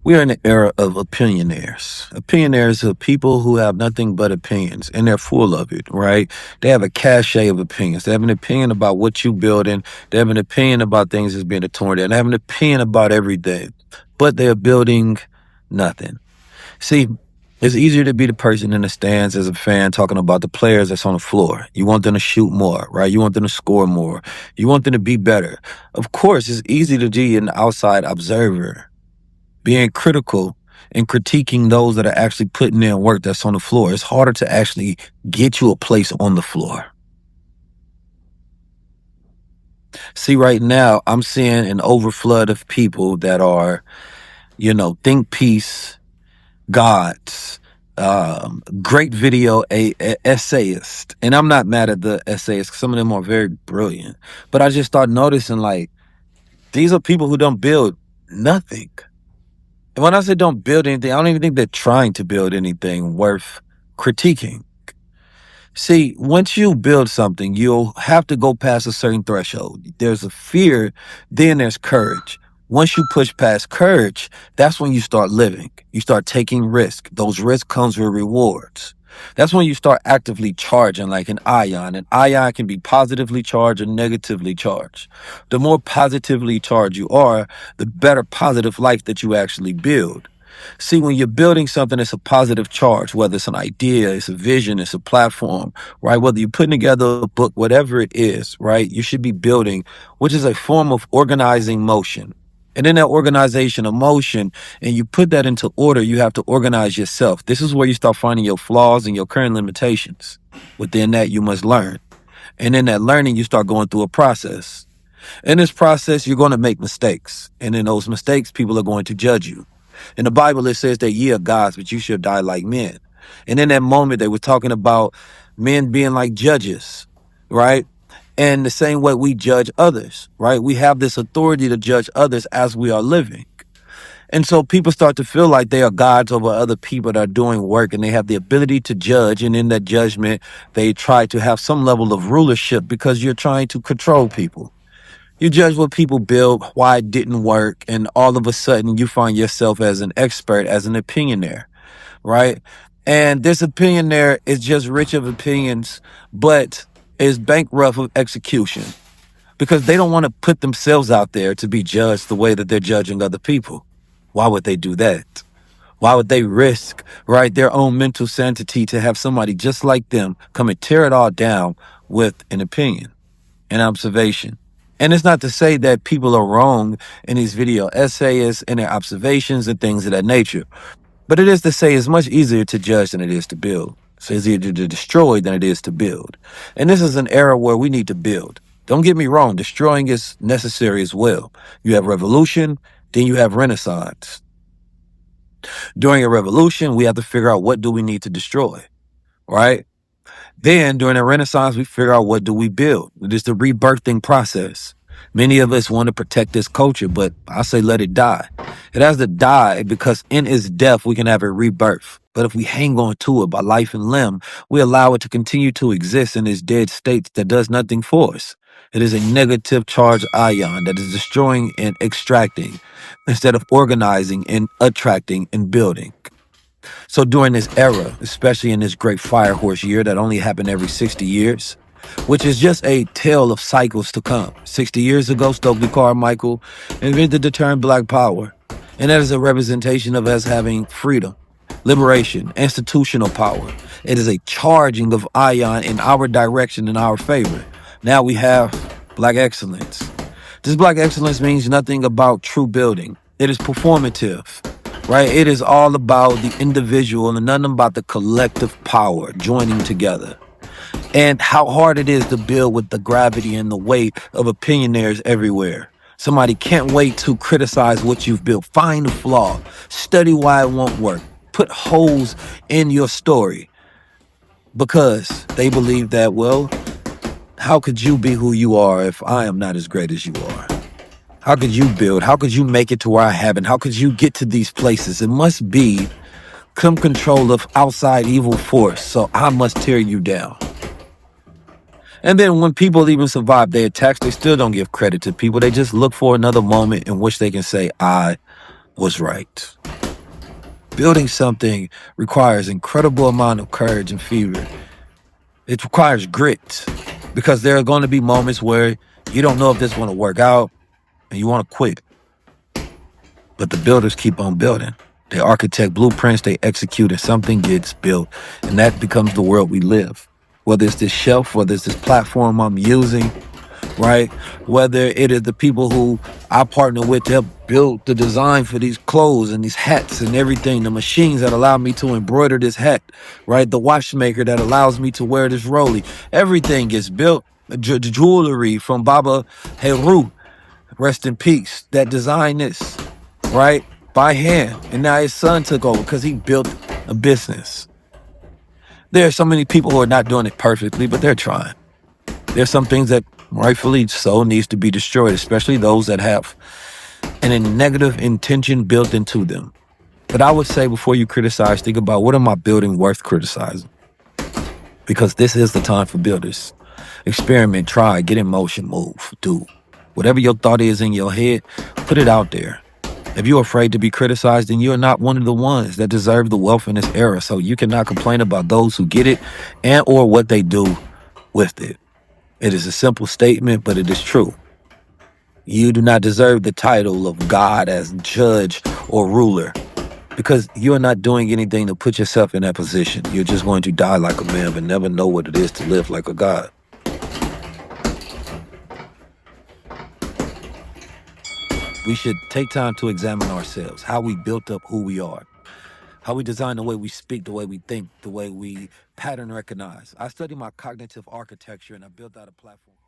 We're in the era of opinionaires. Opinionaires are people who have nothing but opinions, and they're full of it, right? They have a cachet of opinions. They have an opinion about what you building. They have an opinion about things that's being torn down. They have an opinion about everything, but they're building nothing. See, it's easier to be the person in the stands as a fan talking about the players that's on the floor. You want them to shoot more, right? You want them to score more. You want them to be better. Of course, it's easy to be an outside observer, being critical and critiquing those that are actually putting in work that's on the floor. It's harder to actually get you a place on the floor. See, right now, I'm seeing an overflood of people that are, think peace, gods, great video essayists. And I'm not mad at the essayists. Some of them are very brilliant. But I just start noticing, like, these are people who don't build nothing. And when I say don't build anything, I don't even think they're trying to build anything worth critiquing. See, once you build something, you'll have to go past a certain threshold. There's a fear, then there's courage. Once you push past courage, that's when you start living. You start taking risk. Those risks comes with rewards. That's when you start actively charging like an ion. An ion can be positively charged or negatively charged. The more positively charged you are, the better positive life that you actually build. See, when you're building something that's a positive charge, whether it's an idea, it's a vision, it's a platform, right? Whether you're putting together a book, whatever it is, right? You should be building, which is a form of organizing motion. And in that organization of motion, and you put that into order, you have to organize yourself. This is where you start finding your flaws and your current limitations. Within that, you must learn. And in that learning, you start going through a process. In this process, you're going to make mistakes. And in those mistakes, people are going to judge you. In the Bible, it says that ye are gods, but you shall die like men. And in that moment, they were talking about men being like judges, right? And the same way we judge others, right? We have this authority to judge others as we are living. And so people start to feel like they are gods over other people that are doing work, and they have the ability to judge. And in that judgment, they try to have some level of rulership because you're trying to control people. You judge what people build, why it didn't work, and all of a sudden you find yourself as an expert, as an opinionaire, right? And this opinionaire is just rich of opinions, but is bankrupt of execution because they don't want to put themselves out there to be judged the way that they're judging other people. Why would they do that? Why would they risk, right, their own mental sanity to have somebody just like them come and tear it all down with an opinion, an observation? And it's not to say that people are wrong in these video essays and their observations and things of that nature. But it is to say it's much easier to judge than it is to build. So it's easier to destroy than it is to build. And this is an era where we need to build. Don't get me wrong, destroying is necessary as well. You have revolution, then you have renaissance. During a revolution, we have to figure out what do we need to destroy, right? Then during the Renaissance, we figure out what do we build. It is the rebirthing process. Many of us want to protect this culture, but I say let it die. It has to die because in its death, we can have a rebirth. But if we hang on to it by life and limb, we allow it to continue to exist in its dead state that does nothing for us. It is a negative charge ion that is destroying and extracting instead of organizing and attracting and building. So during this era, especially in this great fire horse year that only happened every 60 years, which is just a tale of cycles to come. 60 years ago, Stokely Carmichael invented the term Black Power. And that is a representation of us having freedom, liberation, institutional power. It is a charging of ion in our direction, in our favor. Now we have Black excellence. This Black excellence means nothing about true building. It is performative. Right? It is all about the individual and nothing about the collective power joining together. And how hard it is to build with the gravity and the weight of opinionaires everywhere. Somebody can't wait to criticize what you've built. Find a flaw. Study why it won't work. Put holes in your story because they believe that, well, how could you be who you are if I am not as great as you are? How could you build? How could you make it to where I haven't? How could you get to these places? It must be some control of outside evil force, so I must tear you down. And then when people even survive their attacks, they still don't give credit to people. They just look for another moment in which they can say, I was right. Building something requires incredible amount of courage and fear. It requires grit because there are going to be moments where you don't know if this is going to work out and you want to quit. But the builders keep on building. They architect blueprints, they execute, and something gets built. And that becomes the world we live. Whether it's this shelf, whether it's this platform I'm using, right? Whether it is the people who I partner with to help build the design for these clothes and these hats and everything, the machines that allow me to embroider this hat, right? The watchmaker that allows me to wear this rollie. Everything gets built. Jewelry from Baba Heru, rest in peace, that designed this, right? By hand. And now his son took over because he built a business. There are so many people who are not doing it perfectly, but they're trying. There's some things that rightfully so needs to be destroyed, especially those that have a negative intention built into them. But I would say before you criticize, think about what am I building worth criticizing? Because this is the time for builders. Experiment, try, get in motion, move, do. Whatever your thought is in your head, put it out there. If you're afraid to be criticized, then you're not one of the ones that deserve the wealth in this era. So you cannot complain about those who get it and or what they do with it. It is a simple statement, but it is true. You do not deserve the title of God as judge or ruler because you're not doing anything to put yourself in that position. You're just going to die like a man but never know what it is to live like a God. We should take time to examine ourselves, how we built up who we are, how we design the way we speak, the way we think, the way we pattern recognize. I study my cognitive architecture and I built out a platform.